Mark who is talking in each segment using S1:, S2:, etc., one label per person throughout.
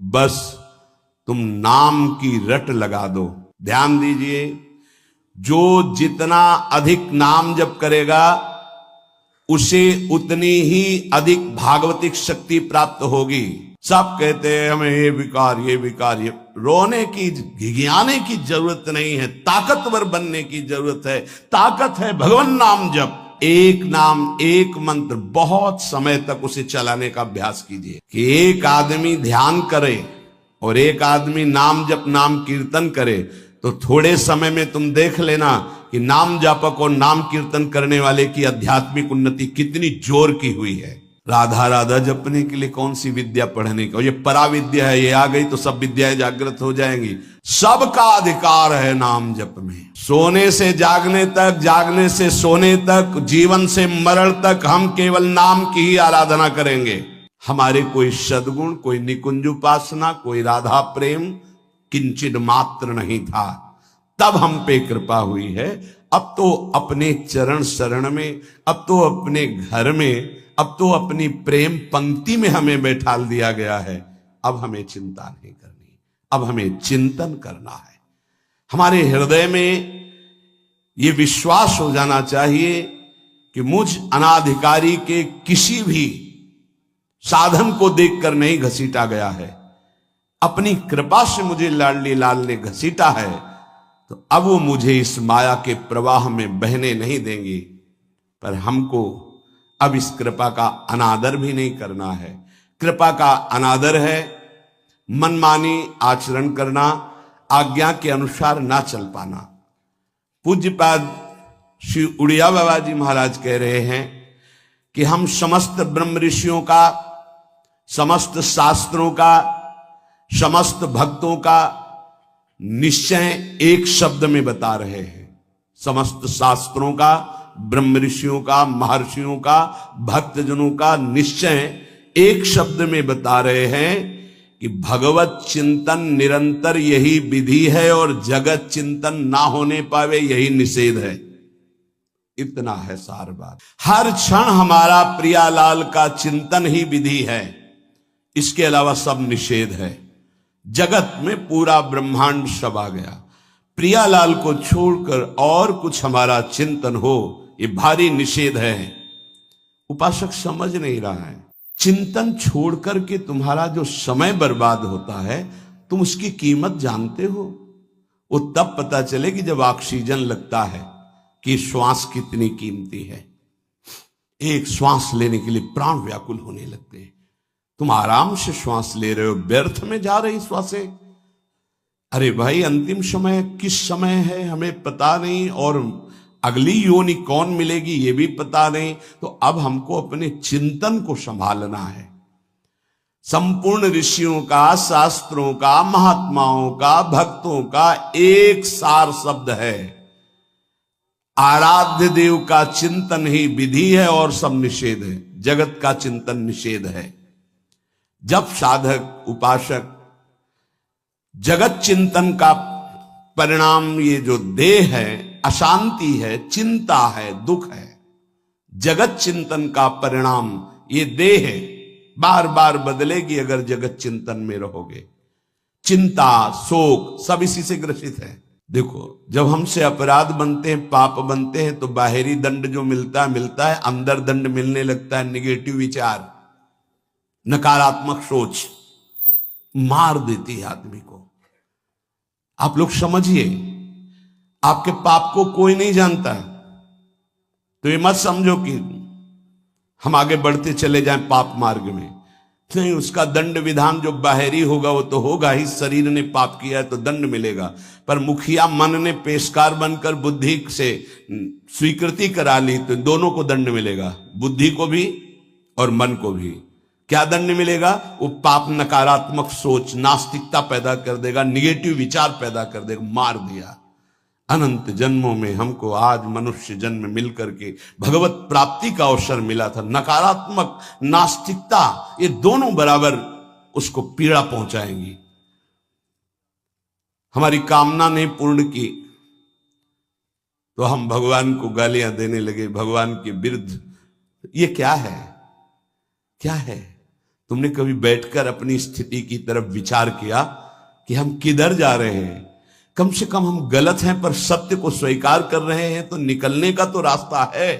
S1: बस तुम नाम की रट लगा दो। ध्यान दीजिए, जो जितना अधिक नाम जप करेगा उसे उतनी ही अधिक भागवतिक शक्ति प्राप्त होगी। सब कहते हैं हमें ये विकार, ये रोने की, घिघियाने की जरूरत नहीं है, ताकतवर बनने की जरूरत है। ताकत है भगवान नाम जप। एक नाम, एक मंत्र बहुत समय तक उसे चलाने का अभ्यास कीजिए। कि एक आदमी ध्यान करे और एक आदमी नाम जप, नाम कीर्तन करे, तो थोड़े समय में तुम देख लेना कि नाम जापक और नाम कीर्तन करने वाले की आध्यात्मिक उन्नति कितनी जोर की हुई है। राधा राधा जपने के लिए कौन सी विद्या पढ़ने का, ये पराविद्या है, ये आ गई तो सब विद्याएं जागृत हो जाएंगी। सबका अधिकार है नाम जप में। सोने से जागने तक, जागने से सोने तक, जीवन से मरण तक हम केवल नाम की ही आराधना करेंगे। हमारे कोई सद्गुण, कोई निकुंज उपासना, कोई राधा प्रेम किंचित मात्र नहीं था, तब हम पे कृपा हुई है। अब तो अपने चरण शरण में, अब तो अपने घर में, अब तो अपनी प्रेम पंक्ति में हमें बैठाल दिया गया है। अब हमें चिंता नहीं करनी, अब हमें चिंतन करना है। हमारे हृदय में ये विश्वास हो जाना चाहिए कि मुझ अनाधिकारी के किसी भी साधन को देखकर नहीं घसीटा गया है, अपनी कृपा से मुझे लाडली लाल ने घसीटा है, तो अब वो मुझे इस माया के प्रवाह में बहने नहीं देंगे। पर हमको अब इस कृपा का अनादर भी नहीं करना है। कृपा का अनादर है मनमानी आचरण करना, आज्ञा के अनुसार ना चल पाना। पूज्यपाद श्री उड़िया बाबा जी महाराज कह रहे हैं कि हम समस्त ब्रह्म ऋषियों का, समस्त शास्त्रों का, समस्त भक्तों का निश्चय एक शब्द में बता रहे हैं। समस्त शास्त्रों का, ब्रह्म ऋषियों का, महर्षियों का, भक्तजनों का निश्चय एक शब्द में बता रहे हैं कि भगवत चिंतन निरंतर यही विधि है और जगत चिंतन ना होने पावे यही निषेध है। इतना है सार बात। हर क्षण हमारा प्रियालाल का चिंतन ही विधि है, इसके अलावा सब निषेध है। जगत में पूरा ब्रह्मांड सब आ गया, प्रियालाल को छोड़कर और कुछ हमारा चिंतन हो ये भारी निषेध है। उपासक समझ नहीं रहा है। चिंतन छोड़कर के तुम्हारा जो समय बर्बाद होता है, तुम उसकी कीमत जानते हो? वो तब पता चलेगी जब ऑक्सीजन लगता है कि श्वास कितनी कीमती है। एक श्वास लेने के लिए प्राण व्याकुल होने लगते हैं। तुम आराम से श्वास ले रहे हो, व्यर्थ में जा रही श्वासें। अरे भाई, अंतिम समय किस समय है हमें पता नहीं, और अगली योनि कौन मिलेगी ये भी पता नहीं। तो अब हमको अपने चिंतन को संभालना है। संपूर्ण ऋषियों का, शास्त्रों का, महात्माओं का, भक्तों का एक सार शब्द है, आराध्य देव का चिंतन ही विधि है और सब निषेध है। जगत का चिंतन निषेध है। जब साधक उपासक जगत चिंतन का परिणाम, ये जो देह है, अशांति है, चिंता है, दुख है, जगत चिंतन का परिणाम ये देह है, बार बार बदलेगी अगर जगत चिंतन में रहोगे। चिंता, शोक सब इसी से ग्रसित है। देखो, जब हमसे अपराध बनते हैं, पाप बनते हैं, तो बाहरी दंड जो मिलता है, अंदर दंड मिलने लगता है। निगेटिव विचार, नकारात्मक सोच मार देती है आदमी को। आप लोग समझिए, आपके पाप को कोई नहीं जानता है, तो ये मत समझो कि हम आगे बढ़ते चले जाएं पाप मार्ग में। नहीं, उसका दंड विधान जो बाहरी होगा वो तो होगा ही। शरीर ने पाप किया है तो दंड मिलेगा, पर मुखिया मन ने पेशकार बनकर बुद्धि से स्वीकृति करा ली तो दोनों को दंड मिलेगा, बुद्धि को भी और मन को भी। क्या दंड मिलेगा? वो पाप नकारात्मक सोच, नास्तिकता पैदा कर देगा, निगेटिव विचार पैदा कर देगा। मार दिया। अनंत जन्मों में हमको आज मनुष्य जन्म मिलकर के भगवत प्राप्ति का अवसर मिला था। नकारात्मक, नास्तिकता, ये दोनों बराबर उसको पीड़ा पहुंचाएंगी। हमारी कामना नहीं पूर्ण की तो हम भगवान को गालियां देने लगे, भगवान के विरुद्ध। ये क्या है? क्या है? तुमने कभी बैठकर अपनी स्थिति की तरफ विचार किया कि हम किधर जा रहे हैं? कम से कम हम गलत हैं पर सत्य को स्वीकार कर रहे हैं तो निकलने का तो रास्ता है।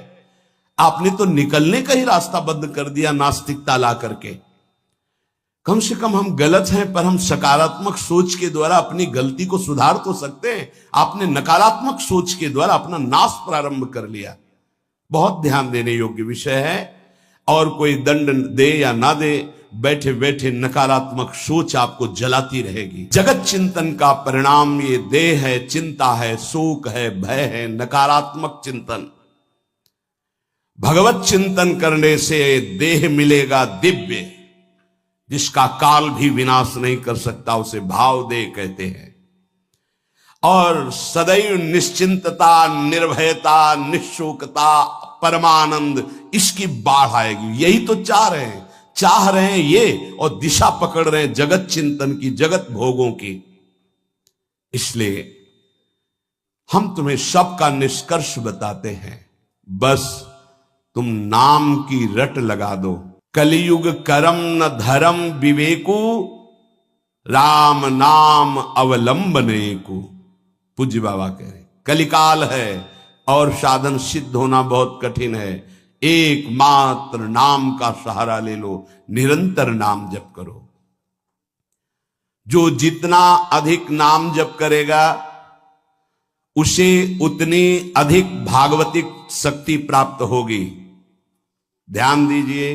S1: आपने तो निकलने का ही रास्ता बंद कर दिया नास्तिकता ला करके। कम से कम हम गलत हैं पर हम सकारात्मक सोच के द्वारा अपनी गलती को सुधार तो सकते हैं। आपने नकारात्मक सोच के द्वारा अपना नाश प्रारंभ कर लिया। बहुत ध्यान देने योग्य विषय है। और कोई दंड दे या ना दे, बैठे बैठे नकारात्मक सोच आपको जलाती रहेगी। जगत चिंतन का परिणाम ये देह है, चिंता है, शोक है, भय है, नकारात्मक चिंतन। भगवत चिंतन करने से देह मिलेगा दिव्य, जिसका काल भी विनाश नहीं कर सकता, उसे भाव देह कहते हैं। और सदैव निश्चिंतता, निर्भयता, निशोकता, परमानंद, इसकी बाढ़ आएगी। यही तो चाह रहे हैं ये, और दिशा पकड़ रहे हैं जगत चिंतन की, जगत भोगों की। इसलिए हम तुम्हें सबका निष्कर्ष बताते हैं, बस तुम नाम की रट लगा दो। कलियुग करम न धर्म विवेकु, राम नाम अवलंबने को। पूज्य बाबा कह रहे कलिकाल है और साधन सिद्ध होना बहुत कठिन है। एकमात्र नाम का सहारा ले लो, निरंतर नाम जप करो। जो जितना अधिक नाम जप करेगा उसे उतनी अधिक भागवतिक शक्ति प्राप्त होगी। ध्यान दीजिए,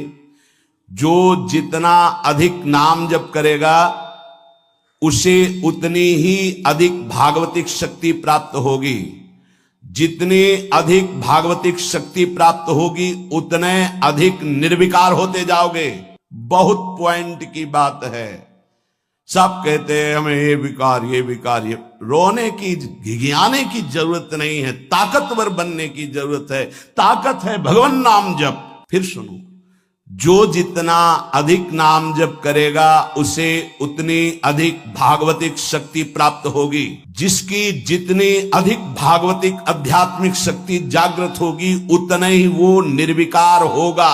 S1: जो जितना अधिक नाम जप करेगा उसे उतनी ही अधिक भागवतिक शक्ति प्राप्त होगी। जितनी अधिक भागवतिक शक्ति प्राप्त होगी उतने अधिक निर्विकार होते जाओगे। बहुत पॉइंट की बात है। सब कहते हैं हमें ये विकार, ये विकार, ये रोने की, घिघियाने की जरूरत नहीं है, ताकतवर बनने की जरूरत है। ताकत है भगवान नाम जप। फिर सुनो, जो जितना अधिक नाम जप करेगा उसे उतनी अधिक भागवतिक शक्ति प्राप्त होगी। जिसकी जितनी अधिक भागवतिक आध्यात्मिक शक्ति जागृत होगी उतना ही वो निर्विकार होगा।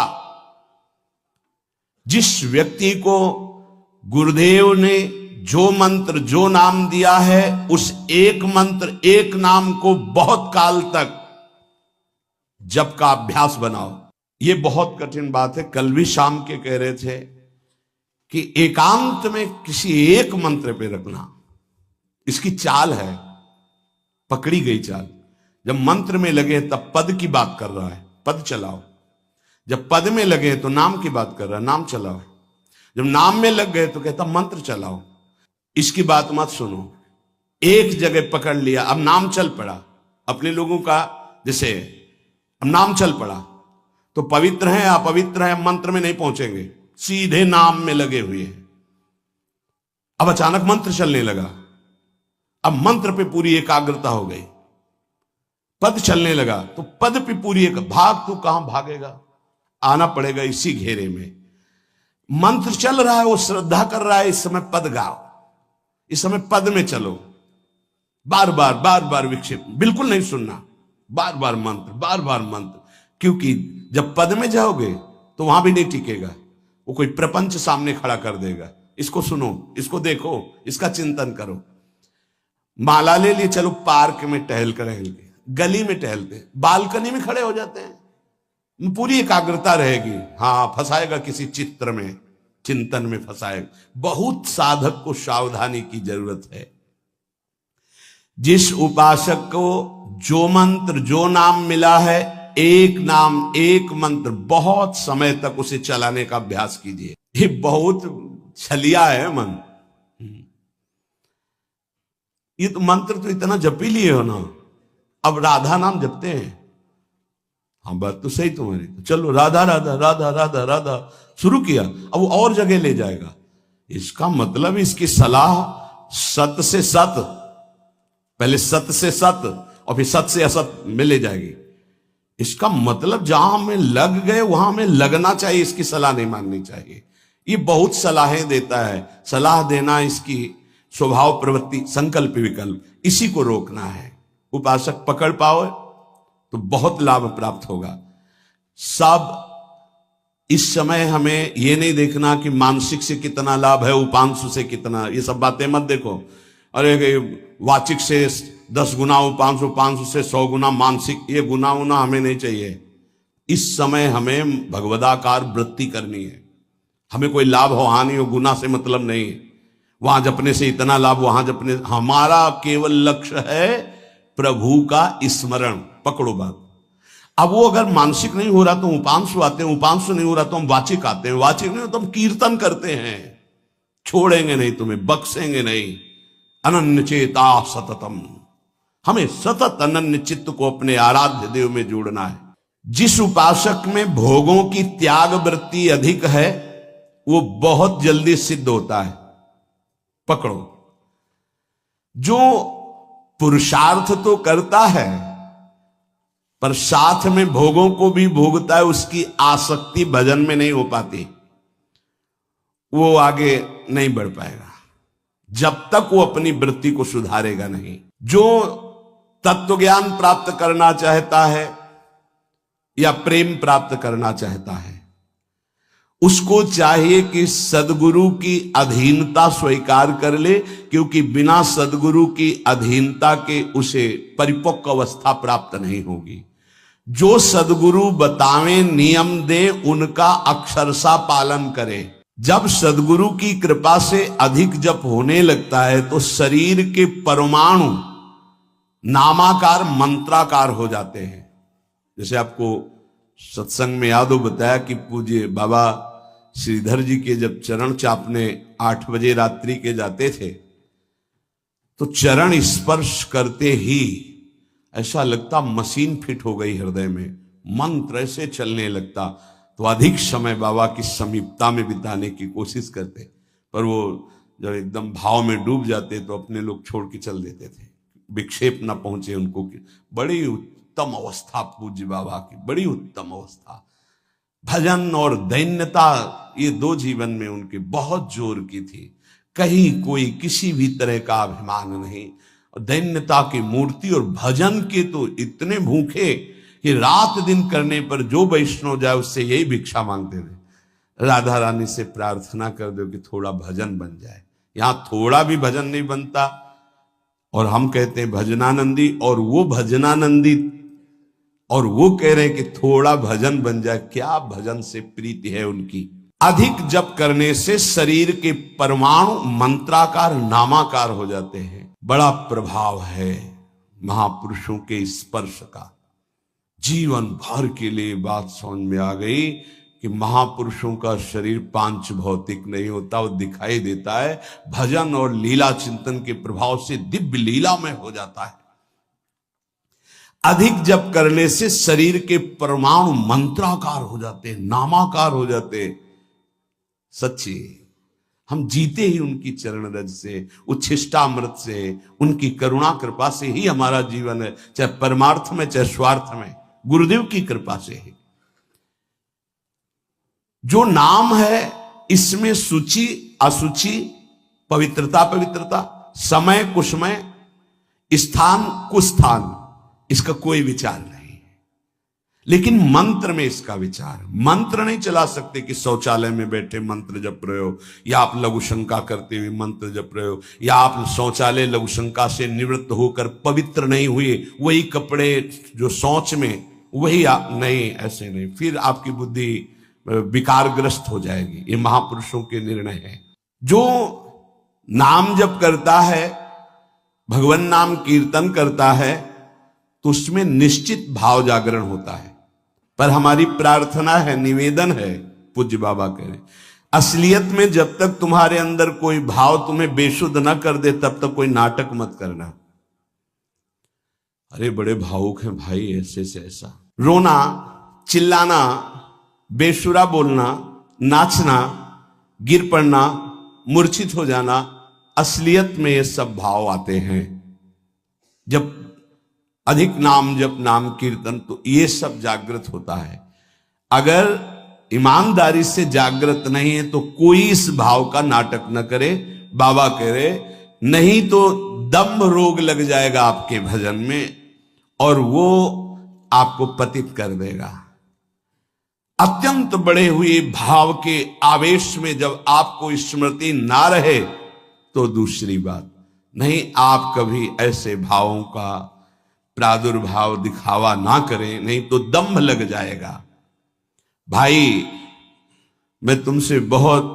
S1: जिस व्यक्ति को गुरुदेव ने जो मंत्र, जो नाम दिया है, उस एक मंत्र, एक नाम को बहुत काल तक जप का अभ्यास बनाओ। ये बहुत कठिन बात है। कल भी शाम के कह रहे थे कि एकांत में किसी एक मंत्र पे रखना, इसकी चाल है, पकड़ी गई चाल। जब मंत्र में लगे तब पद की बात कर रहा है, पद चलाओ। जब पद में लगे तो नाम की बात कर रहा है, नाम चलाओ। जब नाम में लग गए तो कहता मंत्र चलाओ। इसकी बात मत सुनो। एक जगह पकड़ लिया, अब नाम चल पड़ा। अपने लोगों का जैसे अब नाम चल पड़ा तो पवित्र हैं, अपवित्र हैं, मंत्र में नहीं पहुंचेंगे, सीधे नाम में लगे हुए हैं। अब अचानक मंत्र चलने लगा, अब मंत्र पे पूरी एकाग्रता हो गई। पद चलने लगा तो पद पे पूरी एक भाग, तो कहां भागेगा, आना पड़ेगा इसी घेरे में। मंत्र चल रहा है, वो श्रद्धा कर रहा है, इस समय पद गाओ, इस समय पद में चलो। बार बार विक्षेप बिल्कुल नहीं सुनना, बार बार मंत्र, बार बार मंत्र। क्योंकि जब पद में जाओगे तो वहां भी नहीं टिकेगा, वो कोई प्रपंच सामने खड़ा कर देगा। इसको सुनो, इसको देखो, इसका चिंतन करो। माला ले लिए, चलो पार्क में टहल कर रहेंगे, गली में टहलते, बालकनी में खड़े हो जाते हैं, पूरी एकाग्रता रहेगी। हाँ, फंसाएगा किसी चित्र में, चिंतन में फंसाएगा। बहुत साधक को सावधानी की जरूरत है। जिस उपासक को जो मंत्र, जो नाम मिला है, एक नाम, एक मंत्र, बहुत समय तक उसे चलाने का अभ्यास कीजिए। ये बहुत छलिया है मन। ये तो मंत्र तो इतना जप ही लिए हो ना, अब राधा नाम जपते हैं। हाँ, बात तो सही तुम्हारी। तो चलो राधा राधा राधा राधा राधा शुरू किया, अब वो और जगह ले जाएगा। इसका मतलब इसकी सलाह सत से सत, पहले सत से सत और फिर सत से असत में ले जाएगी। इसका मतलब जहां हमें लग गए वहां हमें लगना चाहिए, इसकी सलाह नहीं माननी चाहिए। ये बहुत सलाहें देता है, सलाह देना इसकी स्वभाव, प्रवृत्ति, संकल्प, विकल्प, इसी को रोकना है। उपासक पकड़ पाओ तो बहुत लाभ प्राप्त होगा। सब इस समय हमें ये नहीं देखना कि मानसिक से कितना लाभ है, उपांशु से कितना, ये सब बातें मत देखो। अरे वाचिक से 10 गुना उपांशु, उपांशु से 100 गुना मानसिक, ये गुना उना हमें नहीं चाहिए। इस समय हमें भगवदाकार वृत्ति करनी है। हमें कोई लाभ हो हानि हो, गुना से मतलब नहीं। वहां जपने से इतना लाभ, वहां जपने, हमारा केवल लक्ष्य है प्रभु का स्मरण। पकड़ो बात। अब वो अगर मानसिक नहीं हो रहा तो उपांशु आते हैं, उपांशु नहीं हो रहा तो हम वाचिक आते हैं, वाचिक नहीं हो तो हम कीर्तन करते हैं। छोड़ेंगे नहीं तुम्हें, बख्शेंगे नहीं। अनन्य चेता सततम, हमें सतत अनन्य चित्त को अपने आराध्य देव में जोड़ना है। जिस उपासक में भोगों की त्याग वृत्ति अधिक है वो बहुत जल्दी सिद्ध होता है। पकड़ो, जो पुरुषार्थ तो करता है पर साथ में भोगों को भी भोगता है, उसकी आसक्ति भजन में नहीं हो पाती, वो आगे नहीं बढ़ पाएगा जब तक वो अपनी वृत्ति को सुधारेगा नहीं। जो तत्व ज्ञान प्राप्त करना चाहता है या प्रेम प्राप्त करना चाहता है, उसको चाहिए कि सदगुरु की अधीनता स्वीकार कर ले, क्योंकि बिना सदगुरु की अधीनता के उसे परिपक्व अवस्था प्राप्त नहीं होगी। जो सदगुरु बतावे नियम दे, उनका अक्षरशः पालन करे। जब सदगुरु की कृपा से अधिक जप होने लगता है तो शरीर के परमाणु नामाकार मंत्राकार हो जाते हैं। जैसे आपको सत्संग में याद हो बताया कि पूज्य बाबा श्रीधर जी के जब चरण चापने 8 बजे रात्रि के जाते थे तो चरण स्पर्श करते ही ऐसा लगता मशीन फिट हो गई हृदय में, मंत्र ऐसे चलने लगता। तो अधिक समय बाबा की समीपता में बिताने की कोशिश करते, पर वो जब एकदम भाव में डूब जाते तो अपने लोग छोड़ के चल देते थे, विक्षेप ना पहुंचे उनको। बड़ी उत्तम अवस्था पूज्य बाबा की, बड़ी उत्तम अवस्था। भजन और दैन्यता ये 2 जीवन में उनके बहुत जोर की थी। कहीं कोई किसी भी तरह का अभिमान नहीं, और दैन्यता की मूर्ति। और भजन के तो इतने भूखे कि रात दिन करने पर जो वैष्णव जाए उससे यही भिक्षा मांगते थे, राधा रानी से प्रार्थना कर दो कि थोड़ा भजन बन जाए। यहां थोड़ा भी भजन नहीं बनता और हम कहते हैं भजनानंदी, और वो भजनानंदी और वो कह रहे हैं कि थोड़ा भजन बन जाए। क्या भजन से प्रीति है उनकी। अधिक जप करने से शरीर के परमाणु मंत्राकार नामाकार हो जाते हैं। बड़ा प्रभाव है महापुरुषों के स्पर्श का। जीवन भर के लिए बात समझ में आ गई कि महापुरुषों का शरीर पांच भौतिक नहीं होता, वो दिखाई देता है भजन और लीला चिंतन के प्रभाव से दिव्य लीला में हो जाता है। अधिक जप करने से शरीर के परमाणु मंत्राकार हो जाते, नामाकार हो जाते। सच्ची हम जीते ही उनकी चरण रज से, उच्छिष्टामृत से, उनकी करुणा कृपा से ही हमारा जीवन है, चाहे परमार्थ में चाहे स्वार्थ में, गुरुदेव की कृपा से ही। जो नाम है इसमें सूचि असुचि, पवित्रता पवित्रता, समय कुसमय, स्थान कुस्थान, इसका कोई विचार नहीं। लेकिन मंत्र में इसका विचार। मंत्र नहीं चला सकते कि शौचालय में बैठे मंत्र जप रहे हो, या आप लघु शंका करते हुए मंत्र जप रहे हो, या आप शौचालय लघु शंका से निवृत्त होकर पवित्र नहीं हुए, वही कपड़े जो शौच में वही नहीं, ऐसे नहीं, फिर आपकी बुद्धि विकारग्रस्त हो जाएगी। ये महापुरुषों के निर्णय है। जो नाम जप करता है, भगवान नाम कीर्तन करता है, तो उसमें निश्चित भाव जागरण होता है। पर हमारी प्रार्थना है, निवेदन है, पूज्य बाबा कह रहे, असलियत में जब तक तुम्हारे अंदर कोई भाव तुम्हें बेशुद्ध न कर दे तब तक कोई नाटक मत करना। अरे बड़े भावुक हैं भाई, ऐसे से ऐसा रोना, चिल्लाना, बेसुरा बोलना, नाचना, गिर पड़ना, मूर्छित हो जाना, असलियत में ये सब भाव आते हैं। जब अधिक नाम जप, नाम कीर्तन, तो ये सब जागृत होता है। अगर ईमानदारी से जागृत नहीं है तो कोई इस भाव का नाटक न करे। बाबा कह रहे, नहीं तो दम्भ रोग लग जाएगा आपके भजन में और वो आपको पतित कर देगा। अत्यंत बढ़े हुए भाव के आवेश में जब आपको स्मृति ना रहे तो दूसरी बात, नहीं आप कभी ऐसे भावों का प्रादुर्भाव दिखावा ना करें, नहीं तो दंभ लग जाएगा। भाई मैं तुमसे बहुत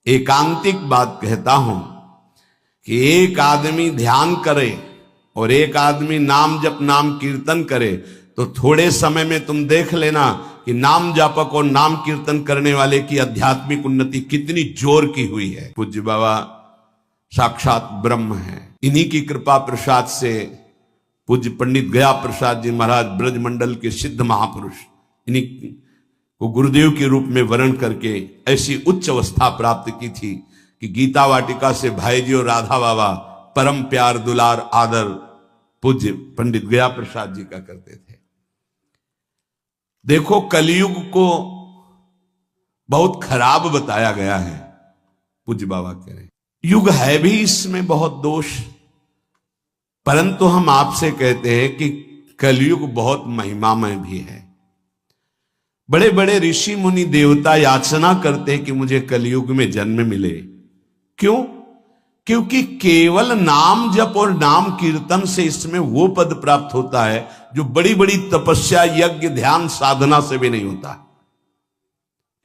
S1: एकांतिक बात कहता हूं कि एक आदमी ध्यान करे और एक आदमी नाम जप नाम कीर्तन करे तो थोड़े समय में तुम देख लेना कि नाम जापक और नाम कीर्तन करने वाले की आध्यात्मिक उन्नति कितनी जोर की हुई है। पूज्य बाबा साक्षात ब्रह्म है। इन्हीं की कृपा प्रसाद से पूज्य पंडित गया प्रसाद जी महाराज ब्रजमंडल के सिद्ध महापुरुष, इन्हीं को गुरुदेव के रूप में वर्ण करके ऐसी उच्च अवस्था प्राप्त की थी कि गीता वाटिका से भाई जी और राधा बाबा परम प्यार दुलार आदर पूज्य पंडित गया प्रसाद जी का करते थे। देखो कलयुग को बहुत खराब बताया गया है, पूज्य बाबा कह रहे युग है भी इसमें बहुत दोष, परंतु हम आपसे कहते हैं कि कलयुग बहुत महिमामय भी है। बड़े बड़े ऋषि मुनि देवता याचना करते हैं कि मुझे कलयुग में जन्म मिले। क्यों? क्योंकि केवल नाम जप और नाम कीर्तन से इसमें वो पद प्राप्त होता है जो बड़ी बड़ी तपस्या यज्ञ ध्यान साधना से भी नहीं होता।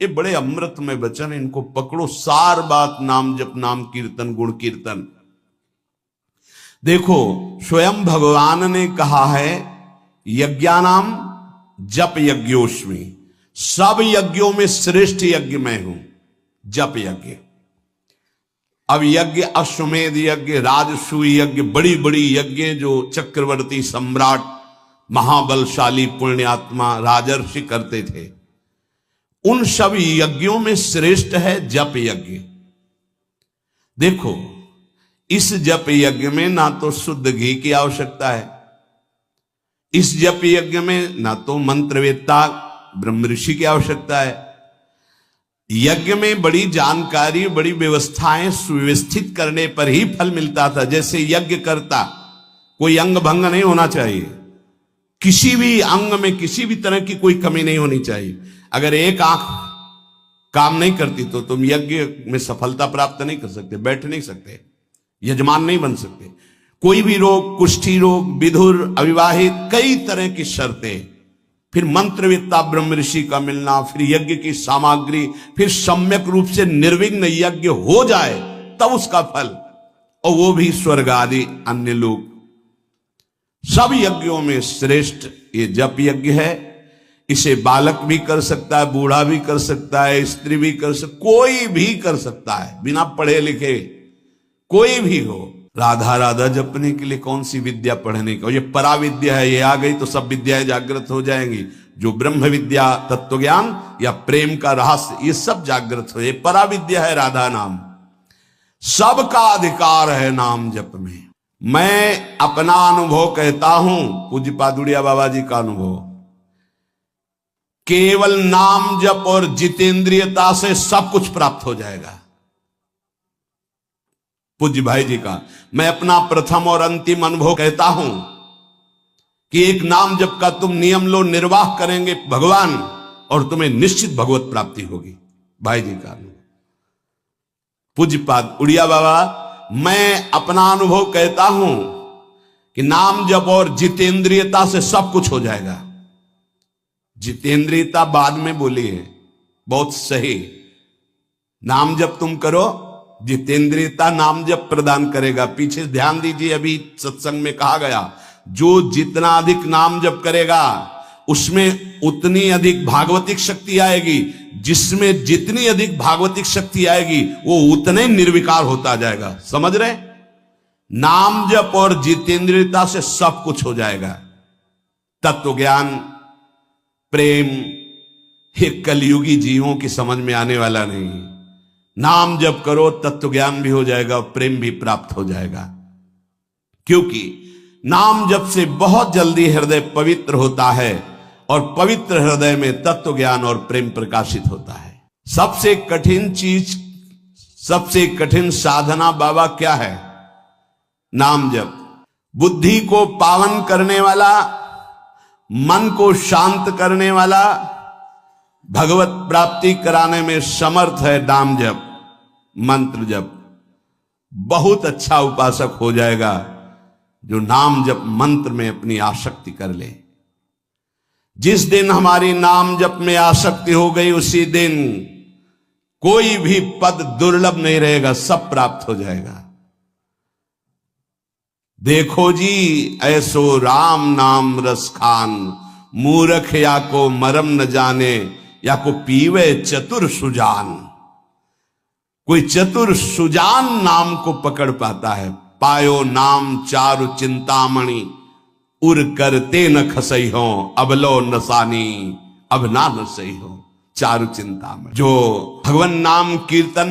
S1: ये बड़े अमृतमय वचन, इनको पकड़ो। सार बात नाम जप नाम कीर्तन गुण कीर्तन। देखो स्वयं भगवान ने कहा है यज्ञानाम जप यज्ञोस्मि, सब यज्ञों में श्रेष्ठ यज्ञ मैं हूं, जप यज्ञ। अब यज्ञ अश्वमेध यज्ञ, राजसूय यज्ञ, बड़ी बड़ी यज्ञ जो चक्रवर्ती सम्राट महाबलशाली पुण्यात्मा राजर्षि करते थे, उन सब यज्ञों में श्रेष्ठ है जप यज्ञ। देखो इस जप यज्ञ में ना तो शुद्ध घी की आवश्यकता है, इस जप यज्ञ में ना तो मंत्रवेत्ता ब्रह्म ऋषि की आवश्यकता है। यज्ञ में बड़ी जानकारी बड़ी व्यवस्थाएं सुव्यवस्थित करने पर ही फल मिलता था। जैसे यज्ञ करता कोई अंग भंग नहीं होना चाहिए, किसी भी अंग में किसी भी तरह की कोई कमी नहीं होनी चाहिए। अगर एक आंख काम नहीं करती तो तुम यज्ञ में सफलता प्राप्त नहीं कर सकते, बैठ नहीं सकते, यजमान नहीं बन सकते। कोई भी रोग, कुष्ठी रोग, विधुर, अविवाहित, कई तरह की शर्तें, फिर मंत्रवेत्ता ब्रह्म ऋषि का मिलना, फिर यज्ञ की सामग्री, फिर सम्यक रूप से निर्विघ्न यज्ञ हो जाए तब उसका फल, और वो भी स्वर्ग आदि अन्य लोग। सब यज्ञों में श्रेष्ठ ये जप यज्ञ है। इसे बालक भी कर सकता है, बूढ़ा भी कर सकता है, स्त्री भी कर सकता, कोई भी कर सकता है, बिना पढ़े लिखे कोई भी हो। राधा राधा जपने के लिए कौन सी विद्या पढ़ने का, ये परा विद्या है, ये आ गई तो सब विद्याएं जागृत हो जाएंगी। जो ब्रह्म विद्या तत्व ज्ञान या प्रेम का रहस्य, ये सब जागृत हो, ये परा विद्या है राधा नाम। सबका अधिकार है नाम जप में। मैं अपना अनुभव कहता हूं, पूज्य पादुड़िया बाबा जी का अनुभव, केवल नाम जप और जितेंद्रियता से सब कुछ प्राप्त हो जाएगा। पूज्य भाई जी का मैं अपना प्रथम और अंतिम अनुभव कहता हूं कि एक नाम जप का तुम नियम लो, निर्वाह करेंगे भगवान, और तुम्हें निश्चित भगवत प्राप्ति होगी। भाई जी का अनुभव। पूज्यपाद उड़िया बाबा, मैं अपना अनुभव कहता हूं कि नाम जप और जितेंद्रियता से सब कुछ हो जाएगा। जितेंद्रियता बाद में बोली है, बहुत सही। नाम जप तुम करो, जितेंद्रियता नाम जप प्रदान करेगा। पीछे ध्यान दीजिए, अभी सत्संग में कहा गया, जो जितना अधिक नाम जप करेगा उसमें उतनी अधिक भागवतिक शक्ति आएगी, जिसमें जितनी अधिक भागवतिक शक्ति आएगी वो उतने निर्विकार होता जाएगा। समझ रहे? नाम जप और जितेंद्रियता से सब कुछ हो जाएगा। तत्व ज्ञान प्रेम ये कलयुगी जीवों की समझ में आने वाला नहीं। नाम जप करो, तत्व ज्ञान भी हो जाएगा, प्रेम भी प्राप्त हो जाएगा। क्योंकि नाम जप से बहुत जल्दी हृदय पवित्र होता है, और पवित्र हृदय में तत्व ज्ञान और प्रेम प्रकाशित होता है। सबसे कठिन चीज, सबसे कठिन साधना बाबा क्या है? नाम जप। बुद्धि को पावन करने वाला, मन को शांत करने वाला, भगवत प्राप्ति कराने में समर्थ है नाम जप, मंत्र जप। बहुत अच्छा उपासक हो जाएगा जो नाम जप मंत्र में अपनी आसक्ति कर ले। जिस दिन हमारी नाम जप में आसक्ति हो गई, उसी दिन कोई भी पद दुर्लभ नहीं रहेगा, सब प्राप्त हो जाएगा। देखो जी ऐसो राम नाम रस खान, मूर्ख या को मरम न जाने, या को पीवे चतुर सुजान। कोई चतुर सुजान नाम को पकड़ पाता है। पायो नाम चारु चिंतामणि, उर करते न खसई हो, अबलो नसानी अब ना नसई हो। चारु चिंतामणि जो भगवान नाम कीर्तन